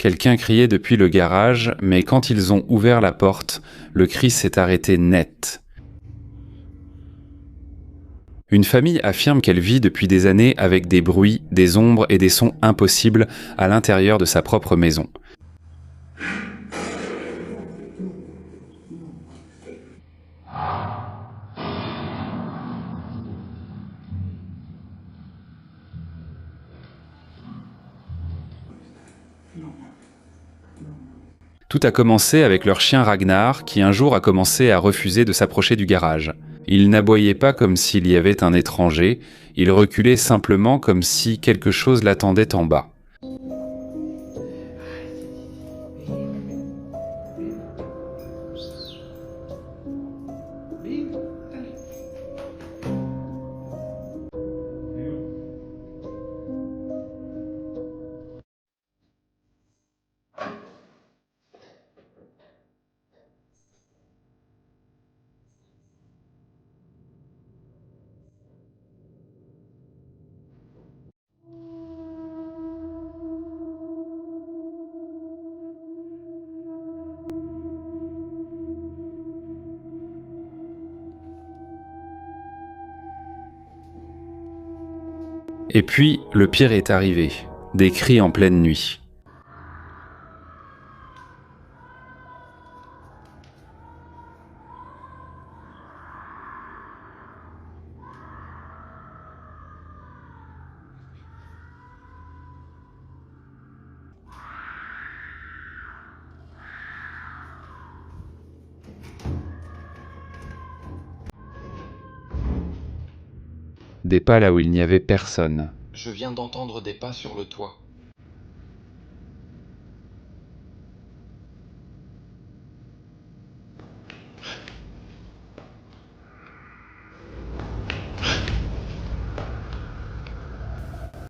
Quelqu'un criait depuis le garage, mais quand ils ont ouvert la porte, le cri s'est arrêté net. Une famille affirme qu'elle vit depuis des années avec des bruits, des ombres et des sons impossibles à l'intérieur de sa propre maison. Tout a commencé avec leur chien Ragnar, qui un jour a commencé à refuser de s'approcher du garage. Il n'aboyait pas comme s'il y avait un étranger, il reculait simplement comme si quelque chose l'attendait en bas. Et puis, le pire est arrivé, des cris en pleine nuit. Des pas là où il n'y avait personne. Je viens d'entendre des pas sur le toit.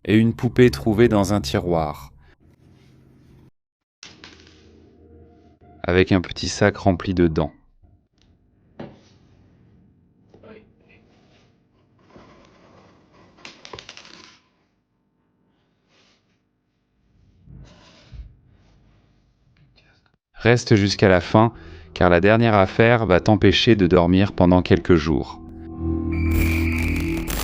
Et une poupée trouvée dans un tiroir, avec un petit sac rempli de dents. Reste jusqu'à la fin, car la dernière affaire va t'empêcher de dormir pendant quelques jours.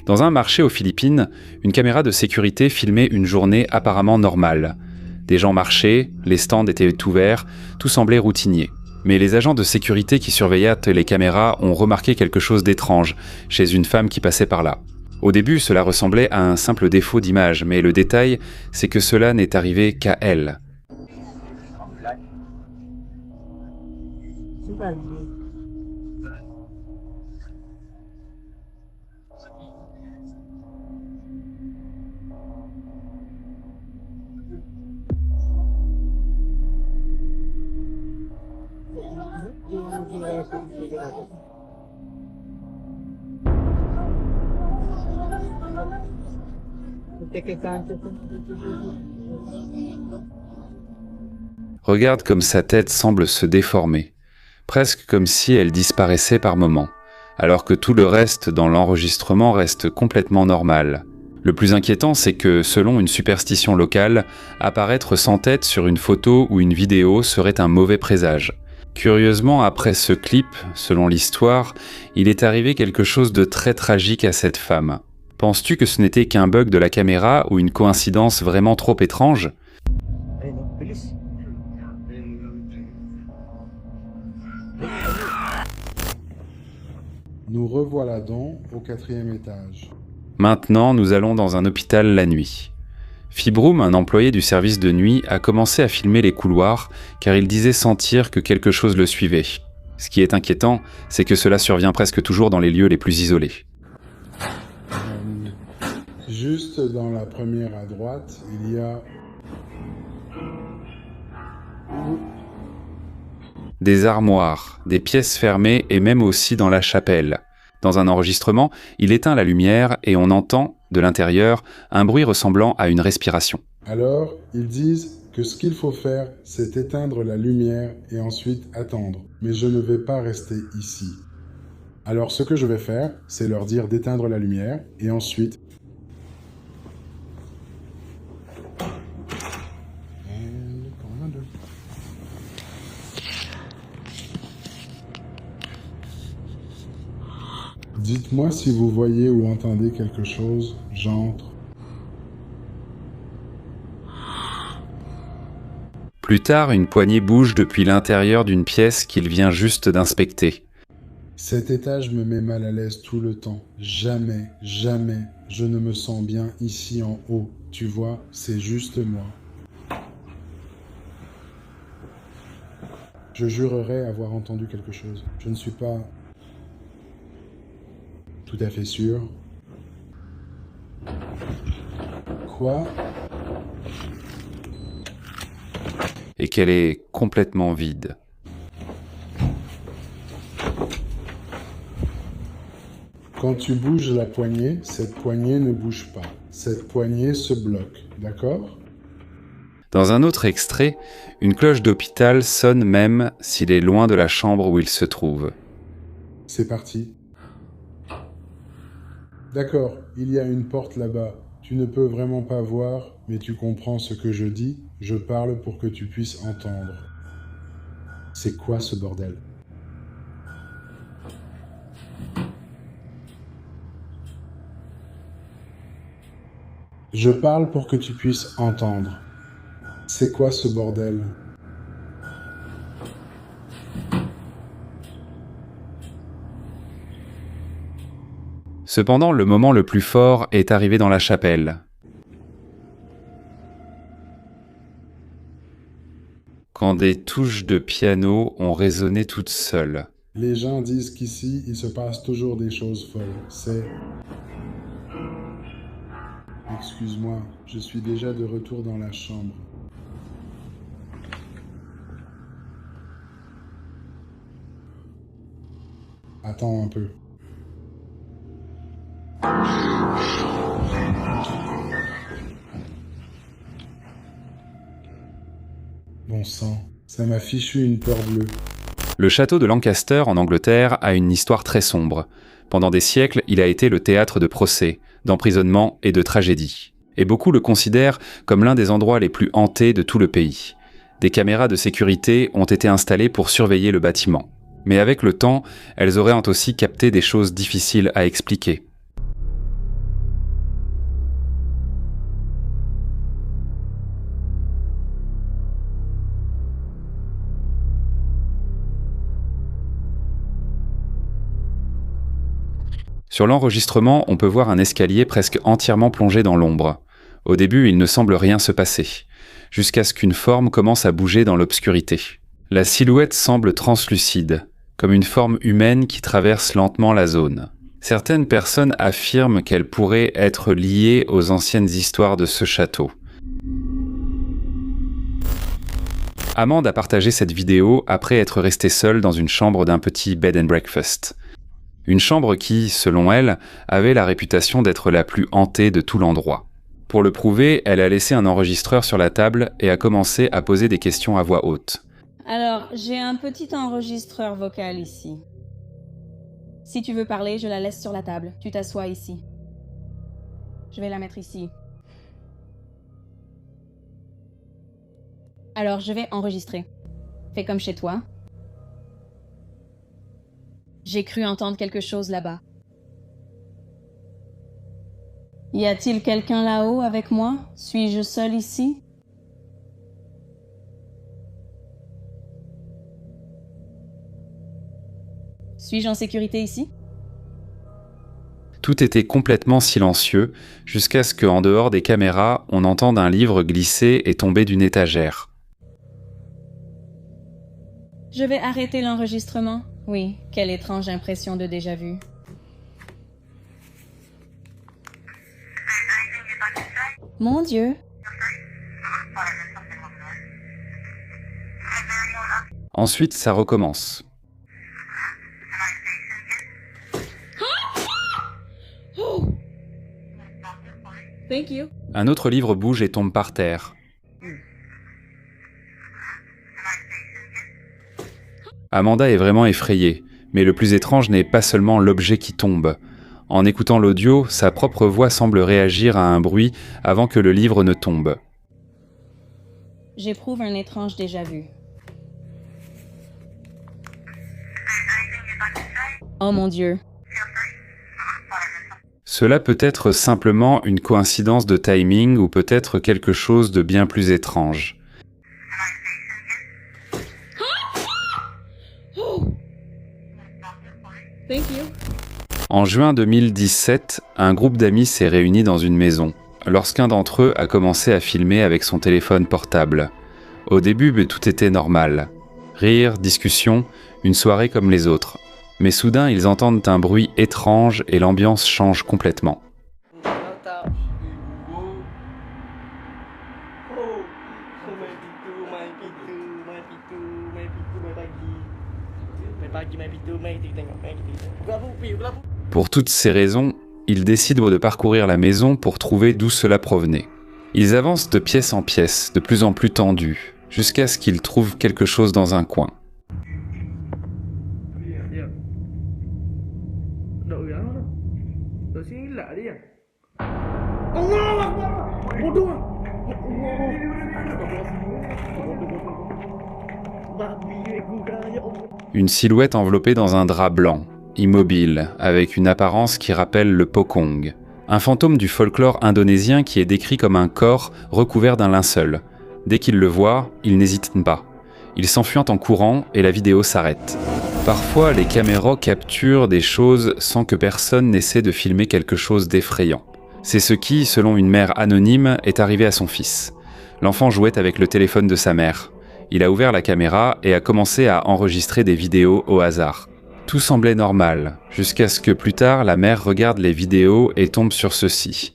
Dans un marché aux Philippines, une caméra de sécurité filmait une journée apparemment normale. Des gens marchaient, les stands étaient ouverts, tout semblait routinier. Mais les agents de sécurité qui surveillaient les caméras ont remarqué quelque chose d'étrange chez une femme qui passait par là. Au début, cela ressemblait à un simple défaut d'image, mais le détail, c'est que cela n'est arrivé qu'à elle. Regarde comme sa tête semble se déformer, presque comme si elle disparaissait par moments, alors que tout le reste dans l'enregistrement reste complètement normal. Le plus inquiétant, c'est que, selon une superstition locale, apparaître sans tête sur une photo ou une vidéo serait un mauvais présage. Curieusement, après ce clip, selon l'histoire, il est arrivé quelque chose de très tragique à cette femme. Penses-tu que ce n'était qu'un bug de la caméra ou une coïncidence vraiment trop étrange ? Nous revoilà donc au 4e étage. Maintenant, nous allons dans un hôpital la nuit. Fibroum, un employé du service de nuit, a commencé à filmer les couloirs car il disait sentir que quelque chose le suivait. Ce qui est inquiétant, c'est que cela survient presque toujours dans les lieux les plus isolés. Juste dans la première à droite, il y a... Des armoires, des pièces fermées et même aussi dans la chapelle. Dans un enregistrement, il éteint la lumière et on entend, de l'intérieur, un bruit ressemblant à une respiration. Alors, ils disent que ce qu'il faut faire, c'est éteindre la lumière et ensuite attendre. Mais je ne vais pas rester ici. Alors, ce que je vais faire, c'est leur dire d'éteindre la lumière et ensuite... Dites-moi si vous voyez ou entendez quelque chose, j'entre. Plus tard, une poignée bouge depuis l'intérieur d'une pièce qu'il vient juste d'inspecter. Cet étage me met mal à l'aise tout le temps. Jamais, jamais, je ne me sens bien ici en haut. Tu vois, c'est juste moi. Je jurerais avoir entendu quelque chose. Je ne suis pas tout à fait sûr. Quoi? Et qu'elle est complètement vide. Quand tu bouges la poignée, cette poignée ne bouge pas. Cette poignée se bloque, d'accord? Dans un autre extrait, une cloche d'hôpital sonne même s'il est loin de la chambre où il se trouve. C'est parti. D'accord, il y a une porte là-bas. Tu ne peux vraiment pas voir, mais tu comprends ce que je dis. Je parle pour que tu puisses entendre. C'est quoi ce bordel? Je parle pour que tu puisses entendre. C'est quoi ce bordel? Cependant, le moment le plus fort est arrivé dans la chapelle. Quand des touches de piano ont résonné toutes seules. Les gens disent qu'ici, il se passe toujours des choses folles. C'est... Excuse-moi, je suis déjà de retour dans la chambre. Attends un peu. Bon sang, ça m'a fichu une peur bleue. Le château de Lancaster en Angleterre a une histoire très sombre. Pendant des siècles, il a été le théâtre de procès, d'emprisonnements et de tragédies. Et beaucoup le considèrent comme l'un des endroits les plus hantés de tout le pays. Des caméras de sécurité ont été installées pour surveiller le bâtiment. Mais avec le temps, elles auraient aussi capté des choses difficiles à expliquer. Sur l'enregistrement, on peut voir un escalier presque entièrement plongé dans l'ombre. Au début, il ne semble rien se passer, jusqu'à ce qu'une forme commence à bouger dans l'obscurité. La silhouette semble translucide, comme une forme humaine qui traverse lentement la zone. Certaines personnes affirment qu'elle pourrait être liée aux anciennes histoires de ce château. Amande a partagé cette vidéo après être restée seule dans une chambre d'un petit bed and breakfast. Une chambre qui, selon elle, avait la réputation d'être la plus hantée de tout l'endroit. Pour le prouver, elle a laissé un enregistreur sur la table et a commencé à poser des questions à voix haute. Alors, j'ai un petit enregistreur vocal ici. Si tu veux parler, je la laisse sur la table. Tu t'assois ici. Je vais la mettre ici. Alors, je vais enregistrer. Fais comme chez toi. J'ai cru entendre quelque chose là-bas. Y a-t-il quelqu'un là-haut avec moi? Suis-je seul ici? Suis-je en sécurité ici? Tout était complètement silencieux, jusqu'à ce qu'en dehors des caméras, on entende un livre glisser et tomber d'une étagère. Je vais arrêter l'enregistrement. Oui, quelle étrange impression de déjà-vu. Mon Dieu! Ensuite, ça recommence. Oh! Thank you. Un autre livre bouge et tombe par terre. Amanda est vraiment effrayée, mais le plus étrange n'est pas seulement l'objet qui tombe. En écoutant l'audio, sa propre voix semble réagir à un bruit avant que le livre ne tombe. J'éprouve un étrange déjà-vu. Oh mon Dieu. Cela peut être simplement une coïncidence de timing ou peut-être quelque chose de bien plus étrange. Thank you. En juin 2017, un groupe d'amis s'est réuni dans une maison, lorsqu'un d'entre eux a commencé à filmer avec son téléphone portable. Au début, tout était normal. Rire, discussion, une soirée comme les autres. Mais soudain, ils entendent un bruit étrange et l'ambiance change complètement. Pour toutes ces raisons, ils décident de parcourir la maison pour trouver d'où cela provenait. Ils avancent de pièce en pièce, de plus en plus tendus, jusqu'à ce qu'ils trouvent quelque chose dans un coin. Une silhouette enveloppée dans un drap blanc, immobile, avec une apparence qui rappelle le pocong. Un fantôme du folklore indonésien qui est décrit comme un corps recouvert d'un linceul. Dès qu'il le voit, il n'hésite pas. Il s'enfuit en courant et la vidéo s'arrête. Parfois, les caméras capturent des choses sans que personne n'essaie de filmer quelque chose d'effrayant. C'est ce qui, selon une mère anonyme, est arrivé à son fils. L'enfant jouait avec le téléphone de sa mère. Il a ouvert la caméra et a commencé à enregistrer des vidéos au hasard. Tout semblait normal, jusqu'à ce que plus tard, la mère regarde les vidéos et tombe sur ceci.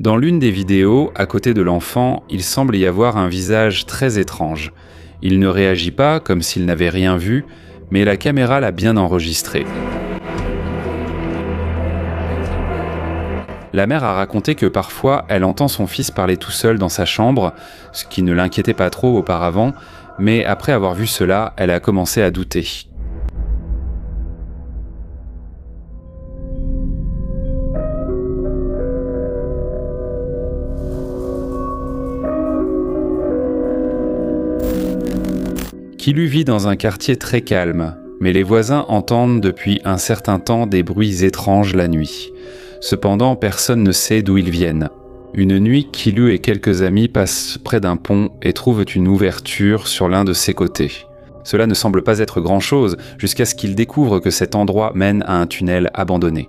Dans l'une des vidéos, à côté de l'enfant, il semble y avoir un visage très étrange. Il ne réagit pas, comme s'il n'avait rien vu, mais la caméra l'a bien enregistré. La mère a raconté que parfois, elle entend son fils parler tout seul dans sa chambre, ce qui ne l'inquiétait pas trop auparavant, mais après avoir vu cela, elle a commencé à douter. Kilu vit dans un quartier très calme, mais les voisins entendent depuis un certain temps des bruits étranges la nuit. Cependant, personne ne sait d'où ils viennent. Une nuit, Kilu et quelques amis passent près d'un pont et trouvent une ouverture sur l'un de ses côtés. Cela ne semble pas être grand-chose, jusqu'à ce qu'ils découvrent que cet endroit mène à un tunnel abandonné.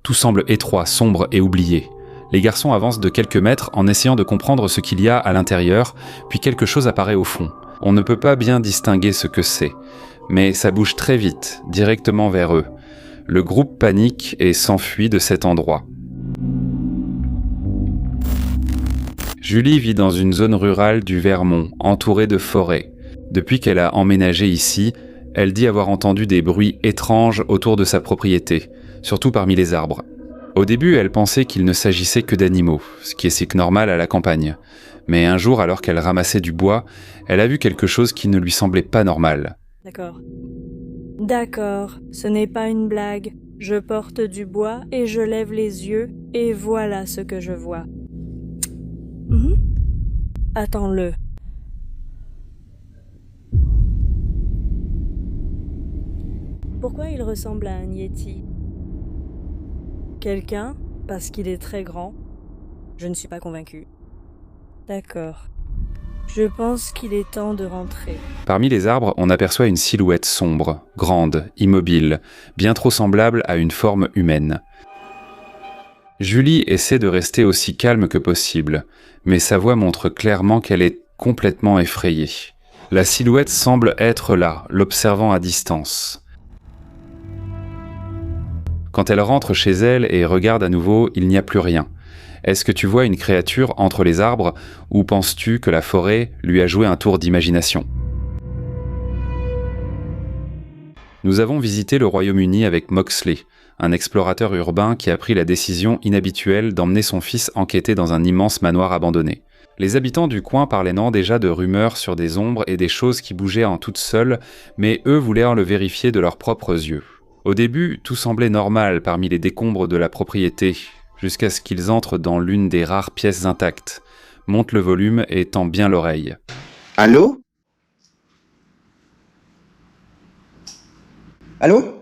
Tout semble étroit, sombre et oublié. Les garçons avancent de quelques mètres en essayant de comprendre ce qu'il y a à l'intérieur, puis quelque chose apparaît au fond. On ne peut pas bien distinguer ce que c'est, mais ça bouge très vite, directement vers eux. Le groupe panique et s'enfuit de cet endroit. Julie vit dans une zone rurale du Vermont, entourée de forêts. Depuis qu'elle a emménagé ici, elle dit avoir entendu des bruits étranges autour de sa propriété, surtout parmi les arbres. Au début, elle pensait qu'il ne s'agissait que d'animaux, ce qui est si normal à la campagne. Mais un jour, alors qu'elle ramassait du bois, elle a vu quelque chose qui ne lui semblait pas normal. D'accord, ce n'est pas une blague. Je porte du bois et je lève les yeux et voilà ce que je vois. Attends-le. Pourquoi il ressemble à un yéti? Quelqu'un, parce qu'il est très grand. Je ne suis pas convaincue. D'accord. Je pense qu'il est temps de rentrer. Parmi les arbres, on aperçoit une silhouette sombre, grande, immobile, bien trop semblable à une forme humaine. Julie essaie de rester aussi calme que possible, mais sa voix montre clairement qu'elle est complètement effrayée. La silhouette semble être là, l'observant à distance. Quand elle rentre chez elle et regarde à nouveau, il n'y a plus rien. Est-ce que tu vois une créature entre les arbres ou penses-tu que la forêt lui a joué un tour d'imagination ? Nous avons visité le Royaume-Uni avec Moxley, un explorateur urbain qui a pris la décision inhabituelle d'emmener son fils enquêter dans un immense manoir abandonné. Les habitants du coin parlaient non déjà de rumeurs sur des ombres et des choses qui bougeaient en toutes seules, mais eux voulaient le vérifier de leurs propres yeux. Au début, tout semblait normal parmi les décombres de la propriété, jusqu'à ce qu'ils entrent dans l'une des rares pièces intactes, montent le volume et tendent bien l'oreille. Allô? Allô?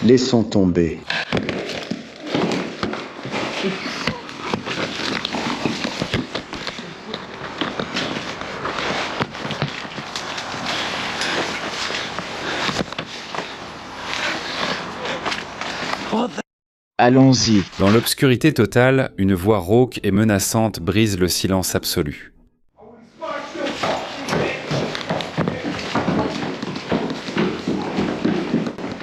Laissons tomber. Allons-y. Dans l'obscurité totale, une voix rauque et menaçante brise le silence absolu.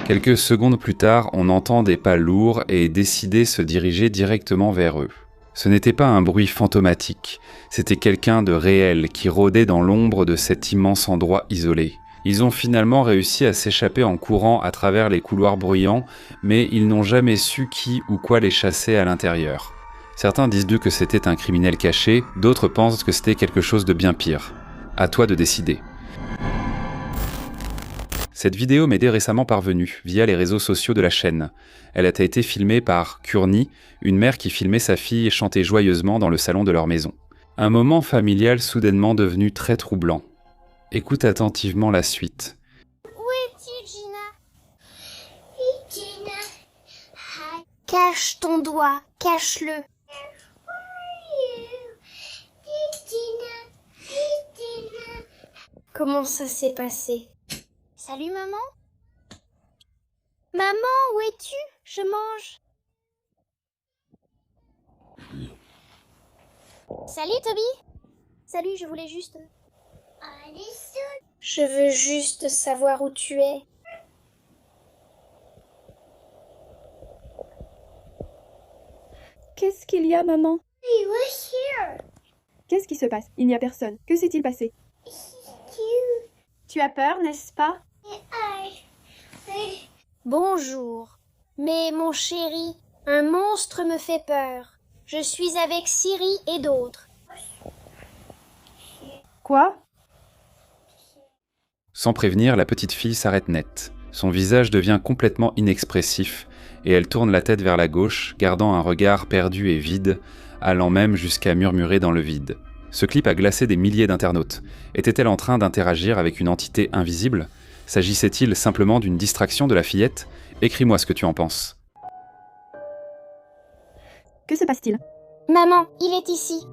Quelques secondes plus tard, on entend des pas lourds et décidés se diriger directement vers eux. Ce n'était pas un bruit fantomatique, c'était quelqu'un de réel qui rôdait dans l'ombre de cet immense endroit isolé. Ils ont finalement réussi à s'échapper en courant à travers les couloirs bruyants, mais ils n'ont jamais su qui ou quoi les chassait à l'intérieur. Certains disent d'eux que c'était un criminel caché, d'autres pensent que c'était quelque chose de bien pire. À toi de décider. Cette vidéo m'est récemment parvenue via les réseaux sociaux de la chaîne. Elle a été filmée par Courtney, une mère qui filmait sa fille chanter joyeusement dans le salon de leur maison. Un moment familial soudainement devenu très troublant. Écoute attentivement la suite. Où es-tu, Gina? Gina. Cache ton doigt, cache-le. Comment ça s'est passé? Salut maman? Maman, où es-tu? Je mange. Salut Toby. Salut, je voulais juste... Je veux juste savoir où tu es. Qu'est-ce qu'il y a, maman? He was here. Qu'est-ce qui se passe? Il n'y a personne. Que s'est-il passé? Tu as peur, n'est-ce pas? Bonjour. Mais mon chéri, un monstre me fait peur. Je suis avec Siri et d'autres. Quoi? Sans prévenir, la petite fille s'arrête net. Son visage devient complètement inexpressif et elle tourne la tête vers la gauche, gardant un regard perdu et vide, allant même jusqu'à murmurer dans le vide. Ce clip a glacé des milliers d'internautes. Était-elle en train d'interagir avec une entité invisible? S'agissait-il simplement d'une distraction de la fillette? Écris-moi ce que tu en penses. Que se passe-t-il? Maman, il est ici.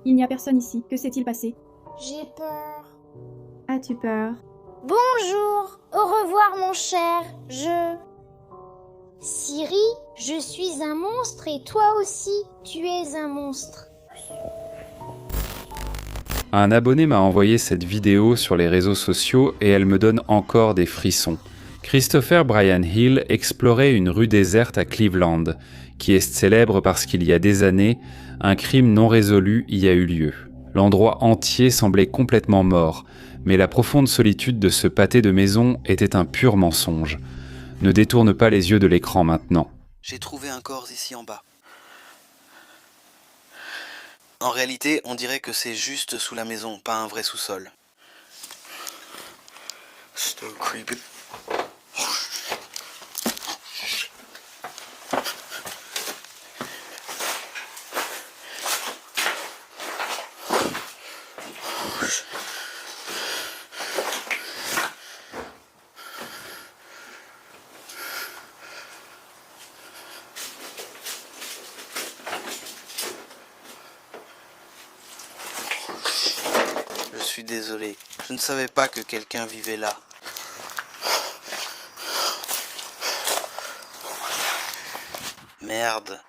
Il n'y a personne ici. Que s'est-il passé? J'ai peur. As-tu peur? Bonjour. Au revoir mon cher. Siri, je suis un monstre et toi aussi, tu es un monstre. Un abonné m'a envoyé cette vidéo sur les réseaux sociaux et elle me donne encore des frissons. Christopher Brian Hill explorait une rue déserte à Cleveland, qui est célèbre parce qu'il y a des années, un crime non résolu y a eu lieu. L'endroit entier semblait complètement mort, mais la profonde solitude de ce pâté de maison était un pur mensonge. Ne détourne pas les yeux de l'écran maintenant. J'ai trouvé un corps ici en bas. En réalité, on dirait que c'est juste sous la maison, pas un vrai sous-sol. So creepy. Je suis désolé, je ne savais pas que quelqu'un vivait là. Merde.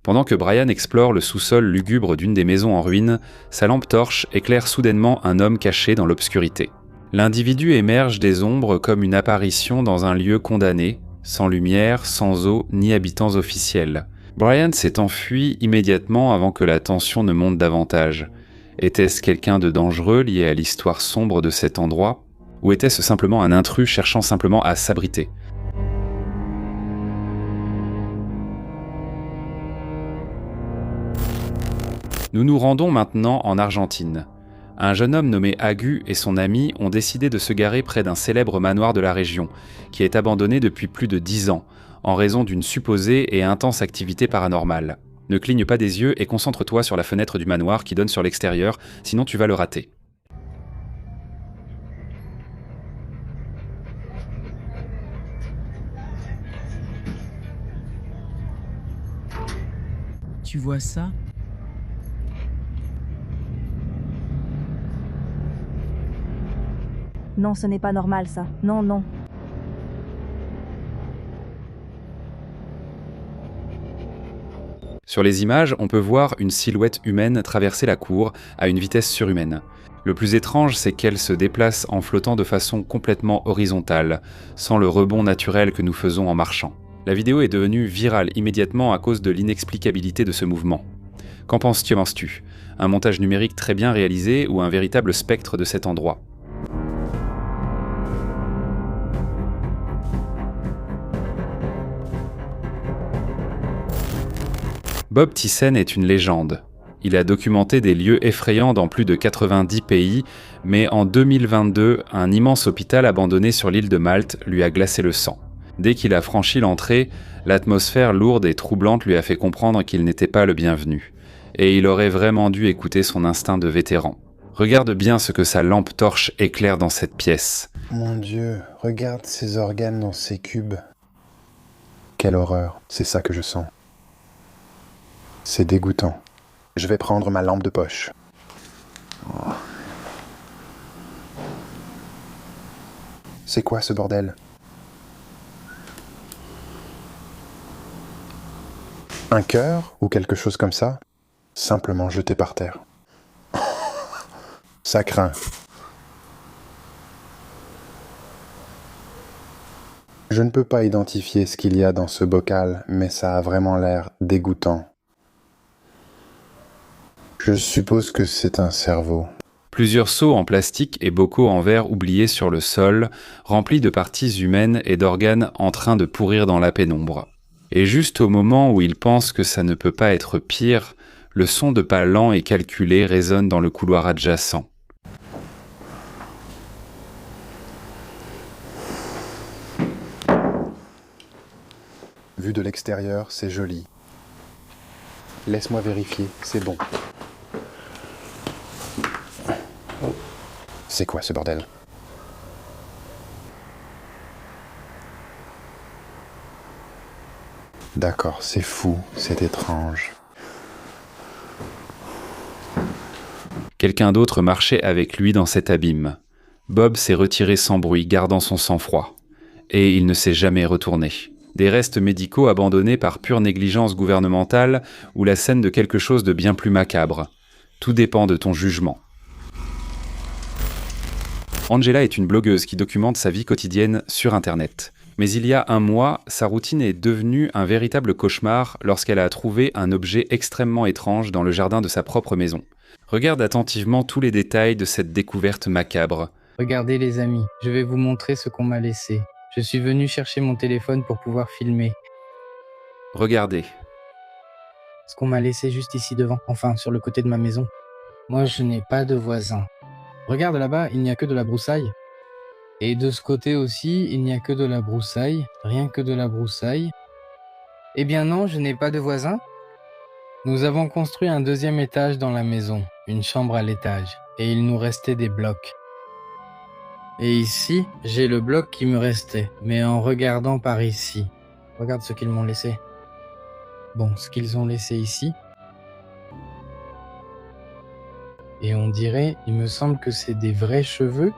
Pendant que Brian explore le sous-sol lugubre d'une des maisons en ruine, sa lampe torche éclaire soudainement un homme caché dans l'obscurité. L'individu émerge des ombres comme une apparition dans un lieu condamné, sans lumière, sans eau, ni habitants officiels. Brian s'est enfui immédiatement avant que la tension ne monte davantage. Était-ce quelqu'un de dangereux lié à l'histoire sombre de cet endroit ? Ou était-ce simplement un intrus cherchant simplement à s'abriter ? Nous nous rendons maintenant en Argentine. Un jeune homme nommé Agu et son ami ont décidé de se garer près d'un célèbre manoir de la région, qui est abandonné depuis plus de 10 ans, en raison d'une supposée et intense activité paranormale. Ne cligne pas des yeux et concentre-toi sur la fenêtre du manoir qui donne sur l'extérieur, sinon tu vas le rater. Tu vois ça ? Non, ce n'est pas normal ça. Non, non. Sur les images, on peut voir une silhouette humaine traverser la cour à une vitesse surhumaine. Le plus étrange, c'est qu'elle se déplace en flottant de façon complètement horizontale, sans le rebond naturel que nous faisons en marchant. La vidéo est devenue virale immédiatement à cause de l'inexplicabilité de ce mouvement. Qu'en penses-tu ? Un montage numérique très bien réalisé ou un véritable spectre de cet endroit ? Bob Thiessen est une légende. Il a documenté des lieux effrayants dans plus de 90 pays, mais en 2022, un immense hôpital abandonné sur l'île de Malte lui a glacé le sang. Dès qu'il a franchi l'entrée, l'atmosphère lourde et troublante lui a fait comprendre qu'il n'était pas le bienvenu. Et il aurait vraiment dû écouter son instinct de vétéran. Regarde bien ce que sa lampe torche éclaire dans cette pièce. Mon Dieu, regarde ces organes dans ces cubes. Quelle horreur, c'est ça que je sens. C'est dégoûtant. Je vais prendre ma lampe de poche. Oh. C'est quoi ce bordel ? Un cœur ou quelque chose comme ça ? Simplement jeté par terre. Ça craint. Je ne peux pas identifier ce qu'il y a dans ce bocal, mais ça a vraiment l'air dégoûtant. Je suppose que c'est un cerveau. Plusieurs seaux en plastique et bocaux en verre oubliés sur le sol, remplis de parties humaines et d'organes en train de pourrir dans la pénombre. Et juste au moment où il pense que ça ne peut pas être pire, le son de pas lents et calculés résonne dans le couloir adjacent. Vu de l'extérieur, c'est joli. Laisse-moi vérifier, c'est bon. C'est quoi ce bordel ? D'accord, c'est fou, c'est étrange. Quelqu'un d'autre marchait avec lui dans cet abîme. Bob s'est retiré sans bruit, gardant son sang-froid. Et il ne s'est jamais retourné. Des restes médicaux abandonnés par pure négligence gouvernementale ou la scène de quelque chose de bien plus macabre. Tout dépend de ton jugement. Angela est une blogueuse qui documente sa vie quotidienne sur Internet. Mais il y a un mois, sa routine est devenue un véritable cauchemar lorsqu'elle a trouvé un objet extrêmement étrange dans le jardin de sa propre maison. Regarde attentivement tous les détails de cette découverte macabre. Regardez les amis, je vais vous montrer ce qu'on m'a laissé. Je suis venu chercher mon téléphone pour pouvoir filmer. Regardez. Ce qu'on m'a laissé juste ici devant, enfin sur le côté de ma maison. Moi je n'ai pas de voisins. Regarde là-bas, il n'y a que de la broussaille. Et de ce côté aussi, il n'y a que de la broussaille, rien que de la broussaille. Eh bien non, je n'ai pas de voisins. Nous avons construit un deuxième étage dans la maison, une chambre à l'étage, et il nous restait des blocs. Et ici, j'ai le bloc qui me restait, mais en regardant par ici, regarde ce qu'ils m'ont laissé. Bon, ce qu'ils ont laissé ici. Et on dirait, il me semble que c'est des vrais cheveux.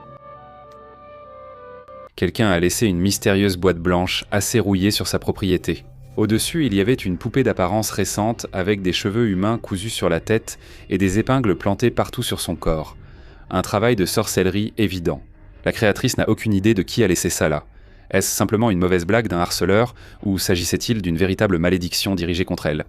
Quelqu'un a laissé une mystérieuse boîte blanche assez rouillée sur sa propriété. Au-dessus, il y avait une poupée d'apparence récente avec des cheveux humains cousus sur la tête et des épingles plantées partout sur son corps. Un travail de sorcellerie évident. La créatrice n'a aucune idée de qui a laissé ça là. Est-ce simplement une mauvaise blague d'un harceleur, ou s'agissait-il d'une véritable malédiction dirigée contre elle ?